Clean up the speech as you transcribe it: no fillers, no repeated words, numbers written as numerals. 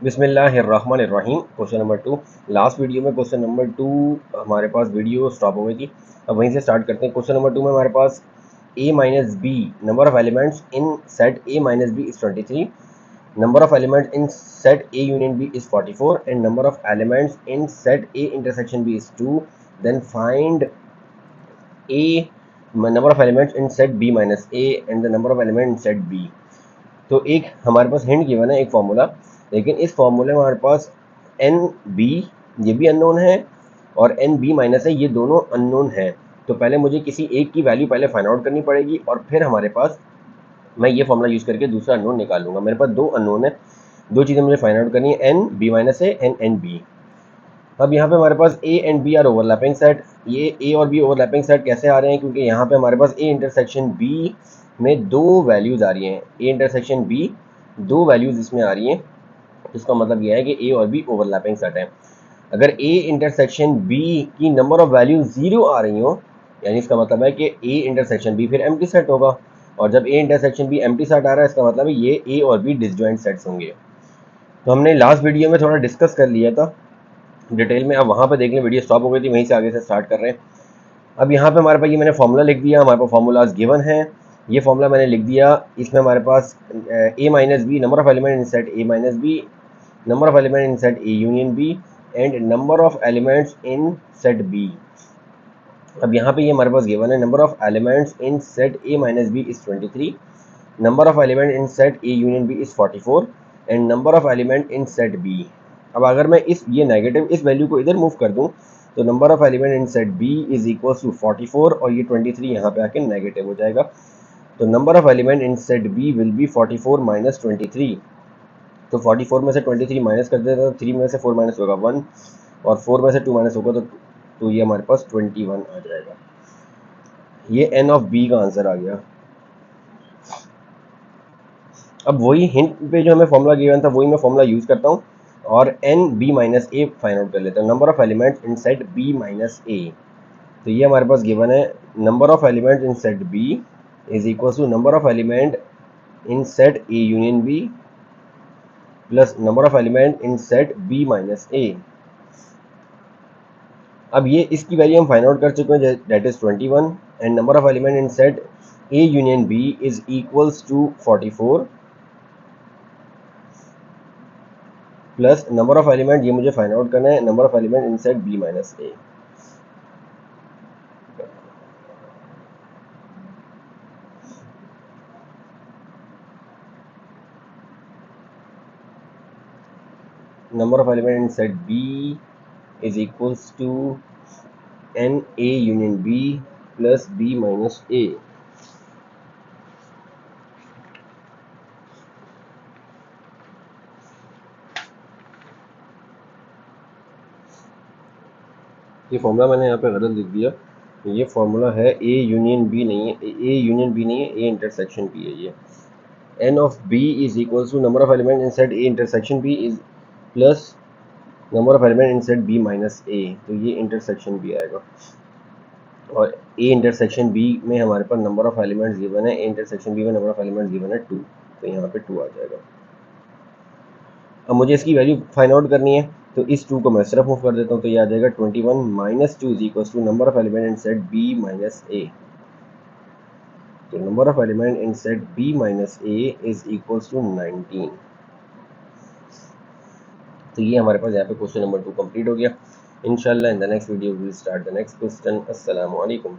बिस्मिल्लाहिर्रहमानिर्रहीम। Question number 2। Last video में question number 2 हमारे पास वीडियो स्टॉप हो गई थी। अब वहीं से स्टार्ट करते हैं। क्वेश्चन नंबर 2 में हमारे पास a minus B number of elements in set a minus B is 23, number of elements in set a union b is 44 and number of elements in set a intersection b is 2। Then find a number of elements in set b minus a and the number of element in set b। तो एक हमारे पास hint given है, एक formula, लेकिन इस फॉर्मूले में हमारे पास एन बी ये भी अननोन है और एन बी माइनस है, ये दोनों अननोन है। तो पहले मुझे किसी एक की वैल्यू पहले फाइंड आउट करनी पड़ेगी और फिर हमारे पास मैं ये फॉर्मूला यूज़ करके दूसरा अननोन निकाल लूँगा। मेरे पास दो अननोन है, दो चीज़ें मुझे फाइंड आउट करनी है, एन बी माइनस है एन एन बी। अब यहाँ पे हमारे पास A and B are overlapping set. ये ए और बी ओवरलैपिंग सेट कैसे आ रहे हैं, क्योंकि यहाँ पे हमारे पास ए इंटरसेक्शन बी में दो वैल्यूज़ आ रही हैं, ए इंटरसेक्शन बी दो वैल्यूज़ इसमें आ रही हैं। इसका मतलब यह है कि ए और बी ओवरलैपिंग सेट है। अगर ए इंटरसेक्शन बी की नंबर ऑफ वैल्यू 0 आ रही हो, यानी इसका मतलब है कि ए इंटरसेक्शन बी फिर एम्प्टी सेट होगा, और जब A intersection B empty set आ रहा है इसका मतलब है ये ए और बी डिसजॉइंट सेट्स होंगे। तो हमने लास्ट वीडियो में थोड़ा डिस्कस कर लिया था डिटेल में। अब वहाँ पे देख लें, वीडियो स्टॉप हो गई थी, वहीं से आगे से स्टार्ट कर रहे हैं। अब यहाँ पे हमारे पास ये मैंने फॉर्मूला लिख दिया, हमारे पास फॉर्मूलाज गिवन है, ये फॉर्मूला मैंने लिख दिया। इसमें हमारे पास A minus B number of element in set A minus B, number of element in set A union B and number of elements in set B। अब यहाँ पे ये हमारे पास गिवन है, number of elements in set A minus B is 23, number of element in set A union B is 44 and number of element in set B। अब अगर मैं ये नेगेटिव इस वैल्यू को इधर मूव कर दूँ तो number of element in set B is equal to 44 और ये 23 यहाँ पे आके नेगेटिव हो जाएगा। तो number of element in set B will be 44 minus 23। तो 44 में से 23 माइनस कर देते हैं तो 3 में से 4 माइनस होगा 1 और 4 में से 2 माइनस होगा तो ये हमारे पास 21 आ जाएगा। ये एन ऑफ बी का आंसर आ गया। अब वही हिंट पे जो हमें फॉर्मूला गिवन था वही मैं फॉर्मूला यूज़ करता हूँ और n B minus A find out कर लेता हूँ, number of elements in set B minus A. तो ये हमारे पास गिवन है, number of elements in set B is equal to number of element in set A union B plus number of element in set B minus A. अब ये इसकी value हम find out कर चुके हैं, that is 21 and number of element in set A union B is equals to 44 plus number of element, ये मुझे find out करना है, number of element in set B minus A. Number of element in set B is equals to n A union B plus B minus A. ये formula मैंने यहाँ पे गलत लिख दिया, ये फॉर्मूला है ए यूनियन बी नहीं है, ए यूनियन बी नहीं है, ए इंटरसेक्शन बी है। ये n of B is equal to number of element in set A intersection B is plus number of element in set B minus A. तो ये intersection B आएगा और ए इंटरसेक्शन बी में हमारे पास नंबर ऑफ एलिमेंट्स गिवन है, ए intersection B में number of elements given है 2, तो यहाँ पे 2 आ जाएगा। अब मुझे इसकी वैल्यू फाइंड आउट करनी है, तो इस 2 को मैं सिर्फ मूव कर देता हूँ, तो ये आ जाएगा 21 minus 2 is equal to number of element in set B minus A. तो number of element in set B minus A is equal to 19। तो ये हमारे पास यहाँ पे क्वेश्चन नंबर 2 कंप्लीट हो गया। इंशाल्लाह in the next video we will start the next question. अस्सलाम वालेकुम।